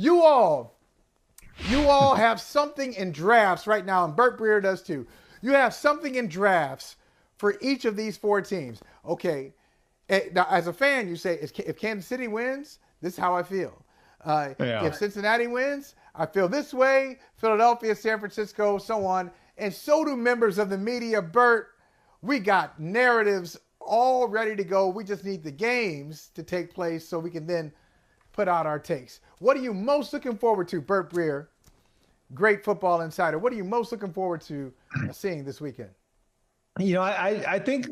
You all have something in drafts right now, and Bert Breer does too. You have something in drafts for each of these four teams. Okay, now as a fan, you say, if Kansas City wins, this is how I feel. If Cincinnati wins, I feel this way. Philadelphia, San Francisco, so on. And so do members of the media. Bert, we got narratives all ready to go. We just need the games to take place so we can then put out our takes. What are you most looking forward to, Bert Breer, great football insider? What are you most looking forward to seeing this weekend? I think,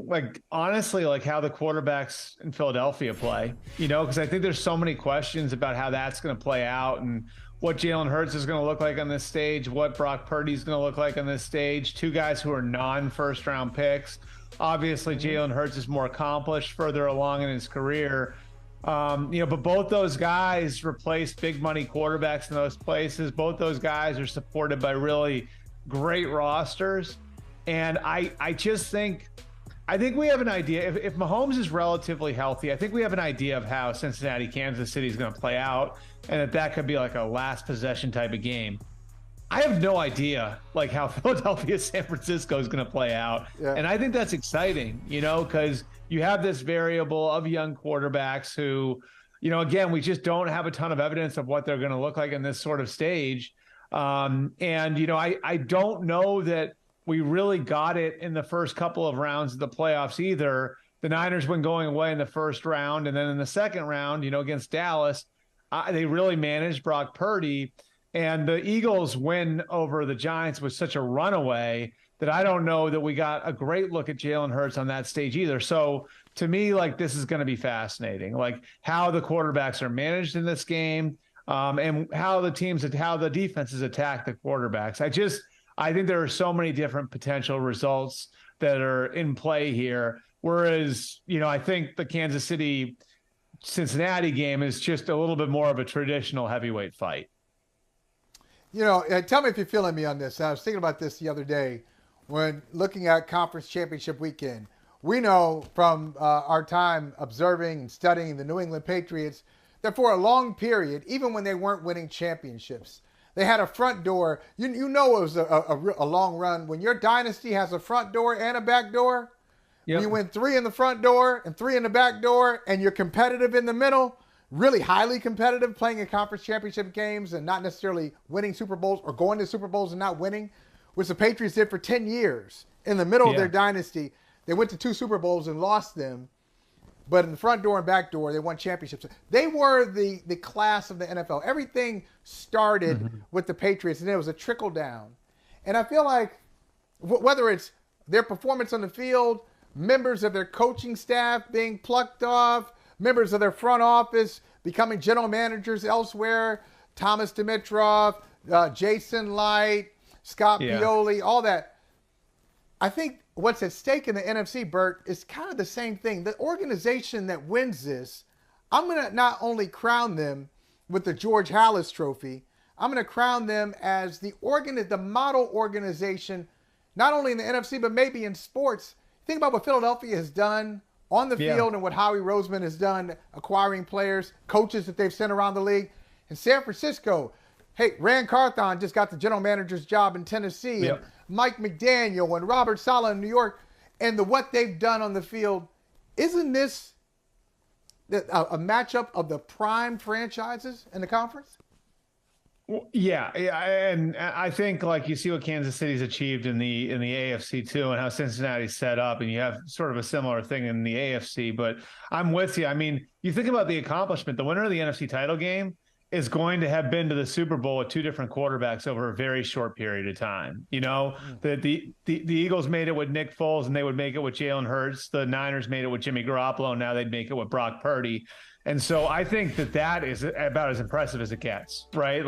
honestly, how the quarterbacks in Philadelphia play, because I think there's so many questions about how that's going to play out and what Jalen Hurts is going to look like on this stage, what Brock Purdy is going to look like on this stage. Two guys who are non-first round picks. Obviously, Jalen Hurts is more accomplished, further along in his career. But both those guys replace big money quarterbacks in those places. Both those guys are supported by really great rosters. And I think we have an idea. If Mahomes is relatively healthy, I think we have an idea of how Cincinnati, Kansas City is going to play out, and that could be like a last possession type of game. I have no idea how Philadelphia, San Francisco is going to play out. Yeah. And I think that's exciting, because you have this variable of young quarterbacks who, again, we just don't have a ton of evidence of what they're going to look like in this sort of stage. I don't know that we really got it in the first couple of rounds of the playoffs either. The Niners went going away in the first round, and then in the second round, against Dallas, they really managed Brock Purdy. And the Eagles' win over the Giants was such a runaway that I don't know that we got a great look at Jalen Hurts on that stage either. So to me, this is going to be fascinating, how the quarterbacks are managed in this game, and how the defenses attack the quarterbacks. I think there are so many different potential results that are in play here. Whereas, I think the Kansas City Cincinnati game is just a little bit more of a traditional heavyweight fight. Tell me if you're feeling me on this. I was thinking about this the other day when looking at Conference Championship weekend. We know from our time observing and studying the New England Patriots that for a long period, even when they weren't winning championships, they had a front door. It was a long run. When your dynasty has a front door and a back door, when you win 3 in the front door and 3 in the back door, and you're competitive in the middle, really highly competitive, playing in conference championship games and not necessarily winning Super Bowls or going to Super Bowls and not winning, which the Patriots did for 10 years. In the middle of their dynasty, they went to 2 Super Bowls and lost them. But in the front door and back door, they won championships. They were the class of the NFL. Everything started with the Patriots, and it was a trickle down. And I feel like whether it's their performance on the field, members of their coaching staff being plucked off, members of their front office becoming general managers elsewhere, Thomas Dimitroff, Jason Light, Scott Pioli, all that. I think what's at stake in the NFC, Bert, is kind of the same thing. The organization that wins this, I'm going to not only crown them with the George Halas Trophy, I'm going to crown them as the model organization, not only in the NFC, but maybe in sports. Think about what Philadelphia has done on the field and what Howie Roseman has done, acquiring players, coaches that they've sent around the league. In San Francisco, hey, Rand Carthon just got the general manager's job in Tennessee. And Mike McDaniel and Robert Saleh in New York, and what they've done on the field. Isn't this a matchup of the prime franchises in the conference? Yeah, and I think you see what Kansas City's achieved in the AFC too, and how Cincinnati's set up, and you have sort of a similar thing in the AFC. But I'm with you. I mean, you think about the accomplishment. The winner of the NFC title game is going to have been to the Super Bowl with 2 different quarterbacks over a very short period of time. The Eagles made it with Nick Foles, and they would make it with Jalen Hurts. The Niners made it with Jimmy Garoppolo, and now they'd make it with Brock Purdy. And so I think that is about as impressive as it gets, right?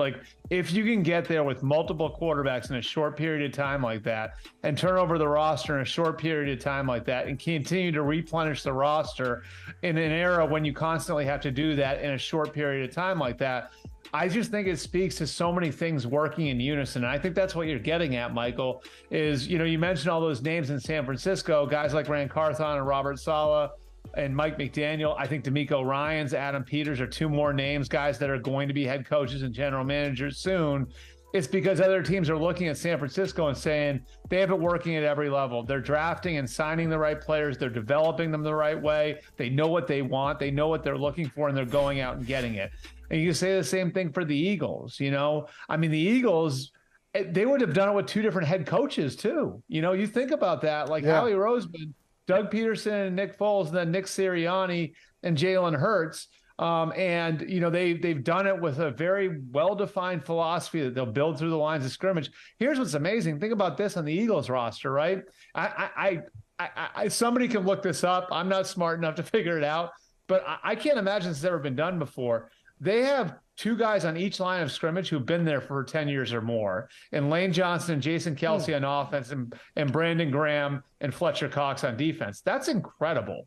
If you can get there with multiple quarterbacks in a short period of time like that, and turn over the roster in a short period of time like that, and continue to replenish the roster in an era when you constantly have to do that in a short period of time like that, I just think it speaks to so many things working in unison. And I think that's what you're getting at, Michael, is, you mentioned all those names in San Francisco, guys like Rand Carthon and Robert Saleh, and Mike McDaniel. I think D'Amico Ryans, Adam Peters are two more names, guys that are going to be head coaches and general managers soon. It's because other teams are looking at San Francisco and saying they have it working at every level. They're drafting and signing the right players. They're developing them the right way. They know what they want. They know what they're looking for, and they're going out and getting it. And you can say the same thing for the Eagles. I mean, the Eagles, they would have done it with two different head coaches too. You think about that, like Howie Roseman, Doug Peterson, and Nick Foles, and then Nick Sirianni and Jalen Hurts. They've done it with a very well-defined philosophy that they'll build through the lines of scrimmage. Here's what's amazing. Think about this on the Eagles roster, right? Somebody can look this up. I'm not smart enough to figure it out, but I can't imagine it's ever been done before. They have two guys on each line of scrimmage who've been there for 10 years or more, and Lane Johnson and Jason Kelsey on offense, and Brandon Graham and Fletcher Cox on defense. That's incredible.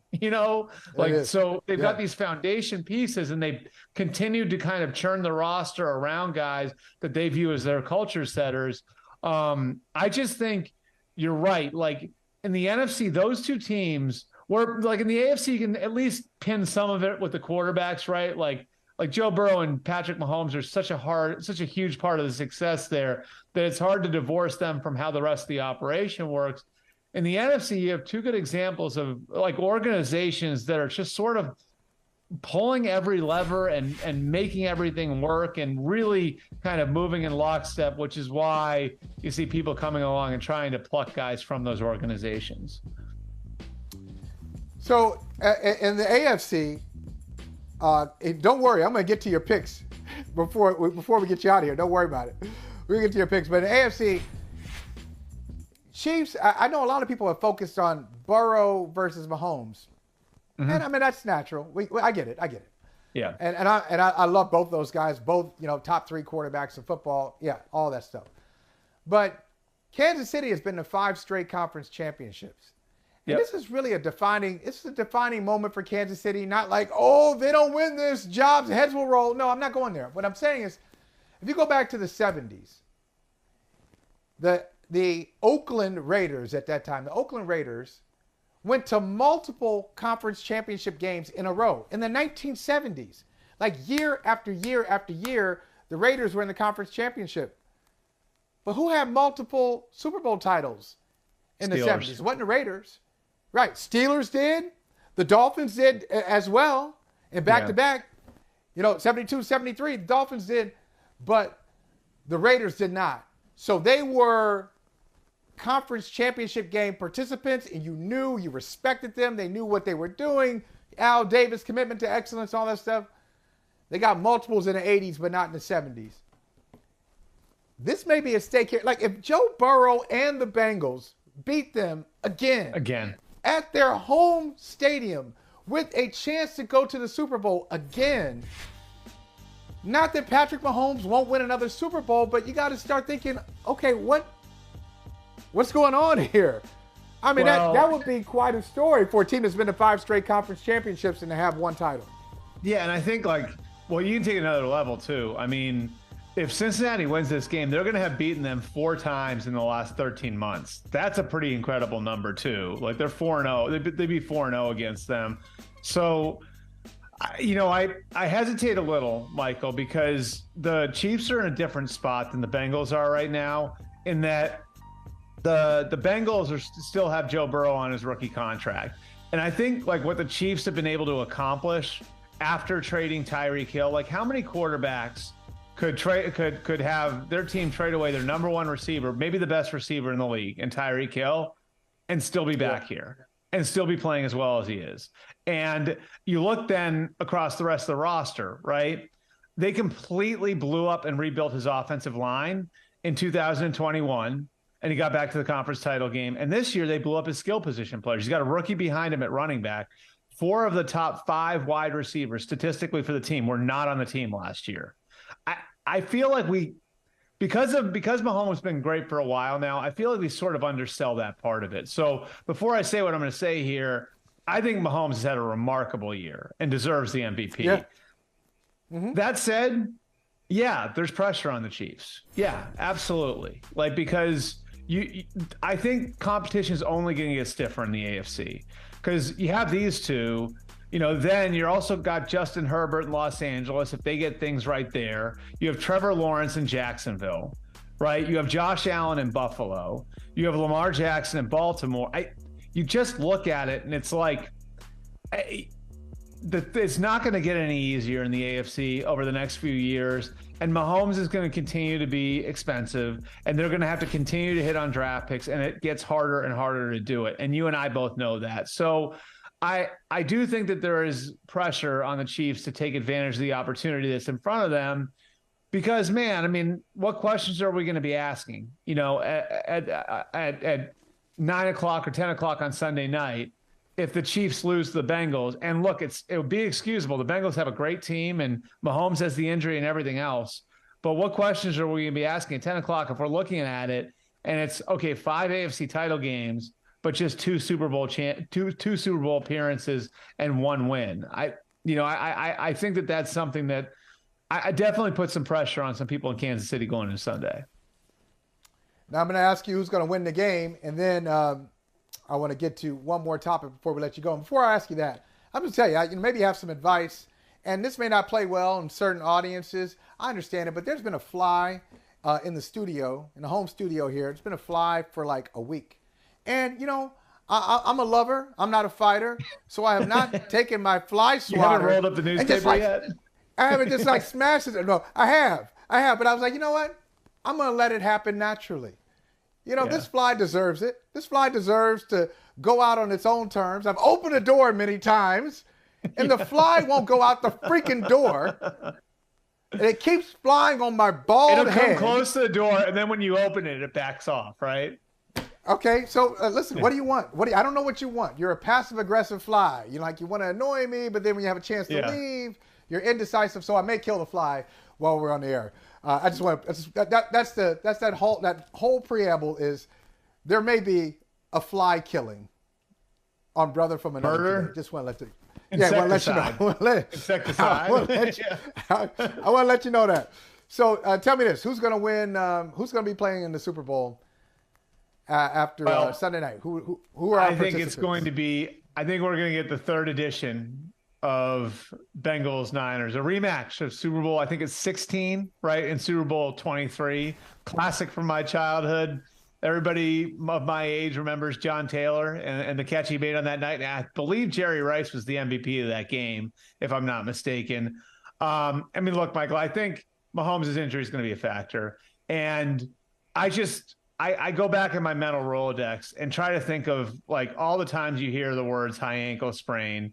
So they've got these foundation pieces, and they've continued to kind of churn the roster around guys that they view as their culture setters. I just think you're right. Like in the NFC, those two teams were like in the AFC, you can at least pin some of it with the quarterbacks, right? Like Joe Burrow and Patrick Mahomes are such a huge part of the success there that it's hard to divorce them from how the rest of the operation works. In the NFC, you have two good examples of like organizations that are just sort of pulling every lever and making everything work and really kind of moving in lockstep, which is why you see people coming along and trying to pluck guys from those organizations. So in the AFC, don't worry, I'm going to get to your picks before we get you out of here. Don't worry about it. We'll get to your picks. But in the AFC, Chiefs, I know a lot of people have focused on Burrow versus Mahomes. Mm-hmm. And I mean, that's natural. I get it. Yeah. And I love both those guys, both, top three quarterbacks in football. Yeah, all that stuff. But Kansas City has been to 5 straight conference championships. And this is really a defining moment for Kansas City. Not like, oh, they don't win this, jobs, heads will roll. No, I'm not going there. What I'm saying is, if you go back to the 70s, the Oakland Raiders at that time, the Oakland Raiders went to multiple conference championship games in a row in the 1970s. Like year after year after year, the Raiders were in the conference championship. But who had multiple Super Bowl titles in the 70s? It wasn't the Raiders. Right. Steelers did. The Dolphins did as well. And back-to-back, 72, 73, the Dolphins did. But the Raiders did not. So they were conference championship game participants, and you respected them. They knew what they were doing. Al Davis, commitment to excellence, all that stuff. They got multiples in the 80s, but not in the 70s. This may be a stake here. Like if Joe Burrow and the Bengals beat them again. At their home stadium with a chance to go to the Super Bowl again. Not that Patrick Mahomes won't win another Super Bowl, but you got to start thinking, okay, what's going on here? I mean, that would be quite a story for a team that's been to 5 straight conference championships and to have 1 title. Yeah, and I think you can take another level too. I mean, if Cincinnati wins this game, they're going to have beaten them 4 times in the last 13 months. That's a pretty incredible number too. Like they're 4-0. They'd be 4-0 against them. So, I hesitate a little, Michael, because the Chiefs are in a different spot than the Bengals are right now in that the Bengals still have Joe Burrow on his rookie contract. And I think what the Chiefs have been able to accomplish after trading Tyreek Hill, how many quarterbacks could have their team trade away their number 1 receiver, maybe the best receiver in the league, and Tyreek Hill, and still be back here and still be playing as well as he is. And you look then across the rest of the roster, right? They completely blew up and rebuilt his offensive line in 2021, and he got back to the conference title game. And this year they blew up his skill position players. He's got a rookie behind him at running back. 4 of the top 5 wide receivers statistically for the team were not on the team last year. I feel like because Mahomes has been great for a while now, I feel like we sort of undersell that part of it. So before I say what I'm going to say here, I think Mahomes has had a remarkable year and deserves the MVP. Yeah. Mm-hmm. That said, there's pressure on the Chiefs. Yeah, absolutely. Because I think competition is only going to get stiffer in the AFC because you have these two. Then you're also got Justin Herbert in Los Angeles if they get things right there. You have Trevor Lawrence in Jacksonville, right? You have Josh Allen in Buffalo. You have Lamar Jackson in Baltimore. You just look at it and it's like it's not going to get any easier in the AFC over the next few years. And Mahomes is going to continue to be expensive, and they're going to have to continue to hit on draft picks, and it gets harder and harder to do it. And you and I both know that. So I do think that there is pressure on the Chiefs to take advantage of the opportunity that's in front of them because, man, I mean, what questions are we going to be asking, at 9 o'clock or 10 o'clock on Sunday night if the Chiefs lose to the Bengals? And look, it would be excusable. The Bengals have a great team and Mahomes has the injury and everything else. But what questions are we going to be asking at 10 o'clock if we're looking at it and it's, okay, 5 AFC title games, but just two Super Bowl appearances and 1 win? I think that that's something that I definitely put some pressure on some people in Kansas City going into Sunday. Now I'm going to ask you who's going to win the game, and then I want to get to one more topic before we let you go. And before I ask you that, I'm going to tell you, maybe you have some advice, and this may not play well in certain audiences. I understand it, but there's been a fly in the studio, in the home studio here. It's been a fly for like a week. And, I'm a lover. I'm not a fighter. So I have not taken my fly swatter. You haven't rolled up the newspaper yet? I haven't just like smashed it. No, I have. But I was like, you know what? I'm going to let it happen naturally. This fly deserves it. This fly deserves to go out on its own terms. I've opened the door many times, and the fly won't go out the freaking door. And it keeps flying on my bald head. It'll come close to the door, and then when you open it, it backs off, right? Okay, so listen, what do you want? I don't know what you want. You're a passive-aggressive fly. You want to annoy me, but then when you have a chance to leave, you're indecisive. So I may kill the fly while we're on the air. I just want that whole preamble is there may be a fly killing on brother from another. Murder. Just want to let you. Yeah, I want to let you know. Insecticide. I want to let you know that. So tell me this: who's going to win? Who's going to be playing in the Super Bowl after Sunday night? Who are our I think it's going to be. I think we're going to get the 3rd edition of Bengals Niners, a rematch of Super Bowl. I think it's 16, right? In Super Bowl 23, classic from my childhood. Everybody of my age remembers John Taylor and the catch he made on that night. And I believe Jerry Rice was the MVP of that game, if I'm not mistaken. Look, Michael, I think Mahomes' injury is going to be a factor. And I go back in my mental Rolodex and try to think of like all the times you hear the words high ankle sprain.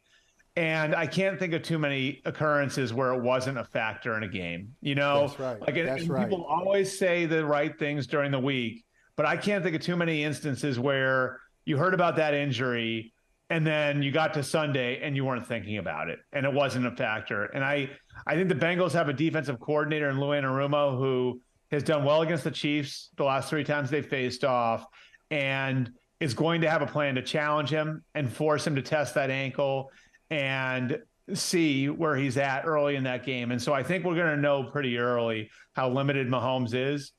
And I can't think of too many occurrences where it wasn't a factor in a game. That's right. People always say the right things during the week, but I can't think of too many instances where you heard about that injury and then you got to Sunday and you weren't thinking about it and it wasn't a factor. And I think the Bengals have a defensive coordinator in Lou Anarumo who has done well against the Chiefs the last 3 times they faced off and is going to have a plan to challenge him and force him to test that ankle and see where he's at early in that game. And so I think we're going to know pretty early how limited Mahomes is.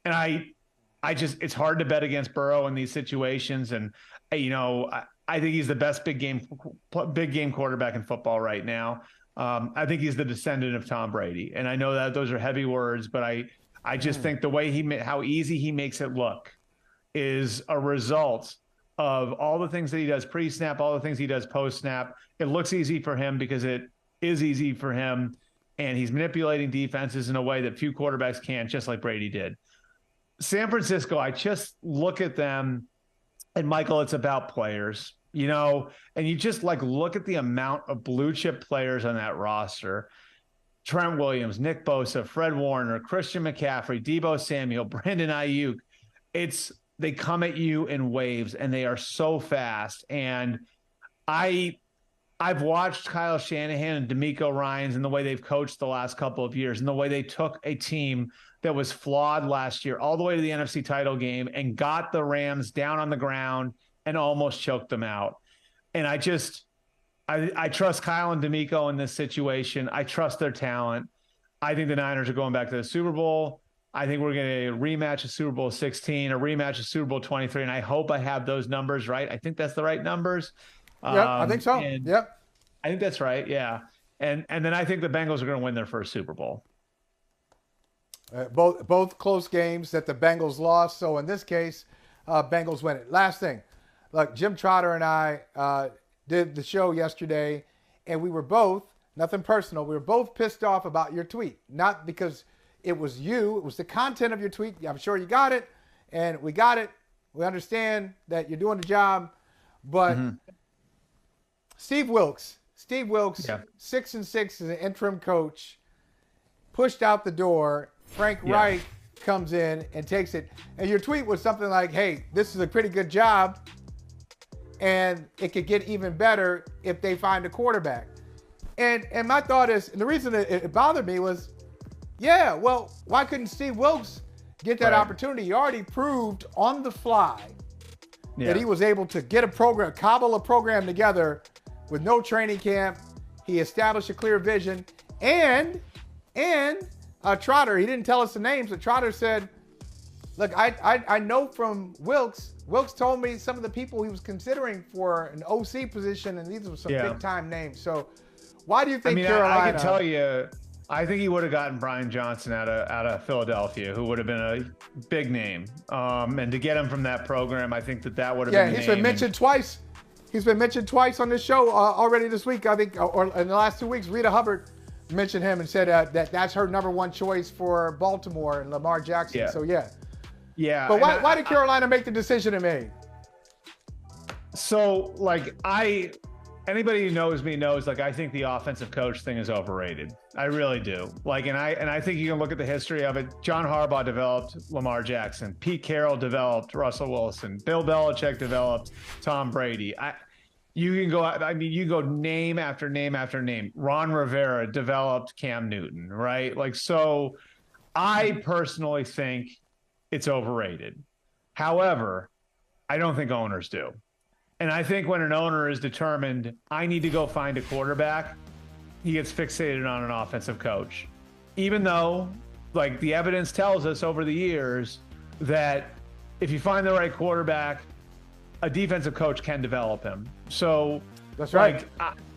And I just, it's hard to bet against Burrow in these situations. And, I think he's the best big game quarterback in football right now. I think he's the descendant of Tom Brady. And I know that those are heavy words, but I just think the way how easy he makes it look is a result of all the things that he does pre-snap, all the things he does post-snap. It looks easy for him because it is easy for him, and he's manipulating defenses in a way that few quarterbacks can, just like Brady did. San Francisco, I just look at them, and Michael, it's about players, and you just look at the amount of blue-chip players on that roster. Trent Williams, Nick Bosa, Fred Warner, Christian McCaffrey, Deebo Samuel, Brandon Ayuk. They come at you in waves and they are so fast. And I've watched Kyle Shanahan and DeMeco Ryans and the way they've coached the last couple of years and the way they took a team that was flawed last year all the way to the NFC title game and got the Rams down on the ground and almost choked them out. And I trust Kyle and DeMeco in this situation. I trust their talent. I think the Niners are going back to the Super Bowl. I think we're going to rematch a Super Bowl 16, a rematch of Super Bowl 23, and I hope I have those numbers right. I think that's the right numbers. Yep, I think so. And Yep. I think that's right. Yeah. And then I think the Bengals are going to win their first Super Bowl. Both close games that the Bengals lost. So in this case, Bengals win it. Last thing, look, Jim Trotter and I did the show yesterday, and we were both, nothing personal, we were both pissed off about your tweet. Not because it was you, it was the content of your tweet. I'm sure you got it, and we got it. We understand that you're doing the job, but Steve Wilkes, yeah. 6-6 as an interim coach, pushed out the door. Frank Reich comes in and takes it. And your tweet was something like, hey, this is a pretty good job, and it could get even better if they find a quarterback. And my thought is, and the reason it bothered me was, yeah, well, why couldn't Steve Wilkes get that opportunity? He already proved on the fly that he was able to get a program, cobble a program together with no training camp. He established a clear vision. And Trotter, he didn't tell us the names, but Trotter said, look, I know from Wilkes told me some of the people he was considering for an OC position, and these were some big-time names. So why do you think Carolina... I can tell you, I think he would have gotten Brian Johnson out of Philadelphia, who would have been a big name. And to get him from that program, I think that would have been he's been mentioned twice. He's been mentioned twice on this show already this week, I think, or in the last 2 weeks. Rita Hubbard mentioned him and said that's her number one choice for Baltimore and Lamar Jackson. So, yeah. But why did Carolina make the decision it made? So, anybody who knows me knows, I think the offensive coach thing is overrated. I really do. And I think you can look at the history of it. John Harbaugh developed Lamar Jackson. Pete Carroll developed Russell Wilson. Bill Belichick developed Tom Brady. You can go name after name after name. Ron Rivera developed Cam Newton, right? So I personally think it's overrated. However, I don't think owners do. And I think when an owner is determined, I need to go find a quarterback, he gets fixated on an offensive coach. Even though, the evidence tells us over the years that if you find the right quarterback, a defensive coach can develop him. So that's right.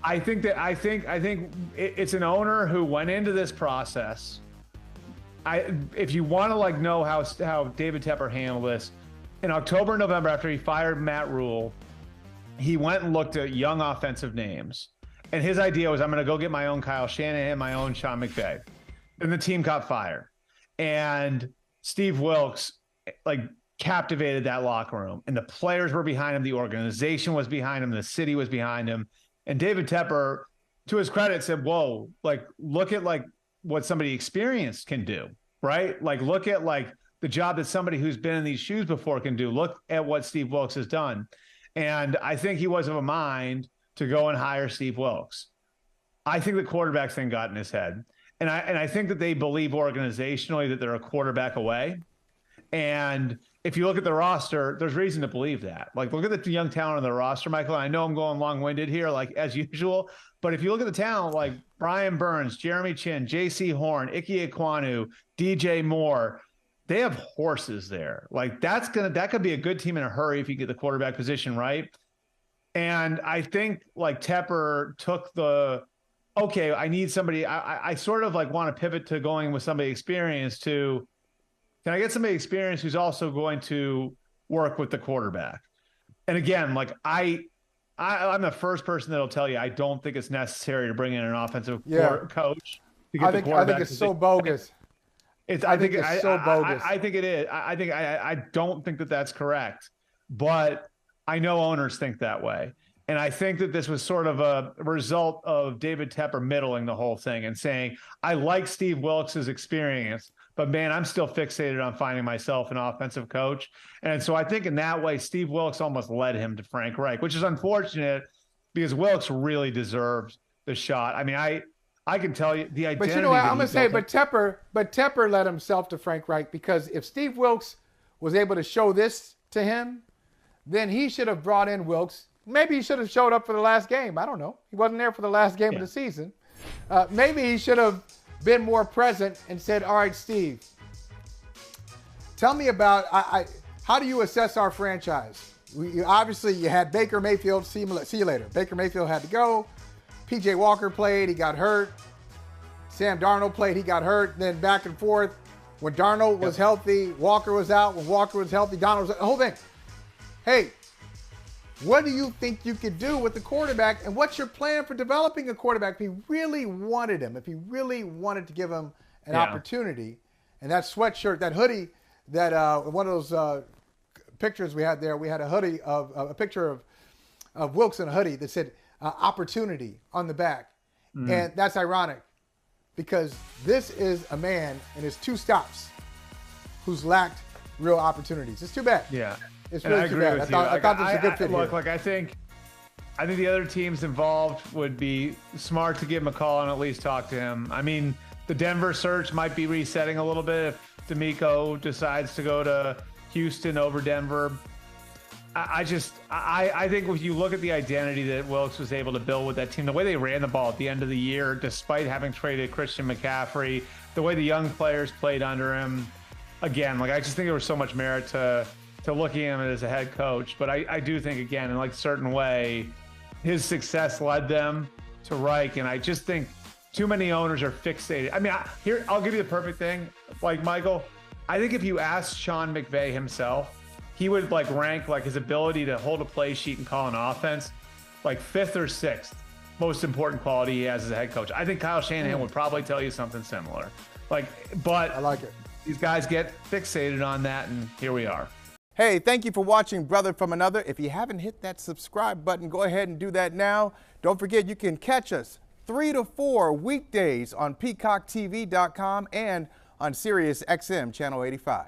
I think it's an owner who went into this process. If you want to know how David Tepper handled this, in October, November, after he fired Matt Rule, he went and looked at young offensive names. And his idea was, I'm going to go get my own Kyle Shanahan, my own Sean McVay. And the team got fired. And Steve Wilkes, captivated that locker room. And the players were behind him. The organization was behind him. The city was behind him. And David Tepper, to his credit, said, whoa, look at what somebody experienced can do, right? Look at the job that somebody who's been in these shoes before can do. Look at what Steve Wilkes has done. And I think he was of a mind to go and hire Steve Wilkes. I think the quarterback thing got in his head. And I think that they believe organizationally that they're a quarterback away. And if you look at the roster, there's reason to believe that. Look at the young talent on the roster, Michael. I know I'm going long-winded here, as usual. But if you look at the talent, Brian Burns, Jeremy Chin, J.C. Horn, Ike Ekwonu, DJ Moore, they have horses there. That could be a good team in a hurry if you get the quarterback position right. And I think Tepper took I need somebody. I sort of want to pivot to going with somebody experienced to, can I get somebody experienced who's also going to work with the quarterback? And again, I'm the first person that'll tell you, I don't think it's necessary to bring in an offensive coach to get the quarterback. I think it's so bogus. I think it's so bogus. I think it is. I don't think that that's correct, but I know owners think that way. And I think that this was sort of a result of David Tepper middling the whole thing and saying, I like Steve Wilkes' experience, but man, I'm still fixated on finding myself an offensive coach. And so I think in that way, Steve Wilkes almost led him to Frank Reich, which is unfortunate because Wilkes really deserved the shot. I mean, I can tell you the identity. But you know what, I'm going to say, but Tepper led himself to Frank Reich, because if Steve Wilkes was able to show this to him, then he should have brought in Wilkes. Maybe he should have showed up for the last game. I don't know. He wasn't there for the last game of the season. Maybe he should have been more present and said, all right, Steve, Tell me about how do you assess our franchise? Obviously, you had Baker Mayfield. See you later. Baker Mayfield had to go. P.J. Walker played. He got hurt. Sam Darnold played. He got hurt. Then back and forth. When Darnold was healthy, Walker was out. When Walker was healthy, Darnold was out. The whole thing. Hey, what do you think you could do with the quarterback? And what's your plan for developing a quarterback if he really wanted him, if he really wanted to give him an opportunity? And that sweatshirt, that hoodie, that one of those pictures we had there, we had a hoodie a picture of Wilkes in a hoodie that said opportunity on the back. And that's ironic because this is a man in his 2 stops who's lacked real opportunities. It's too bad. Yeah. It's really too bad. I thought this was a good fit look, here. I think the other teams involved would be smart to give him a call and at least talk to him. I mean, the Denver search might be resetting a little bit if D'Amico decides to go to Houston over Denver. I think if you look at the identity that Wilkes was able to build with that team, the way they ran the ball at the end of the year, despite having traded Christian McCaffrey, the way the young players played under him, again, I just think there was so much merit to looking at him as a head coach. But I do think, again, in a certain way, his success led them to Reich. And I just think too many owners are fixated. I mean, I'll give you the perfect thing. Michael, I think if you asked Sean McVay himself, he would rank his ability to hold a play sheet and call an offense 5th or 6th most important quality he has as a head coach. I think Kyle Shanahan would probably tell you something similar. But I like it. These guys get fixated on that, and here we are. Hey, thank you for watching Brother from Another. If you haven't hit that subscribe button, go ahead and do that now. Don't forget you can catch us 3 to 4 weekdays on PeacockTV.com and on Sirius XM Channel 85.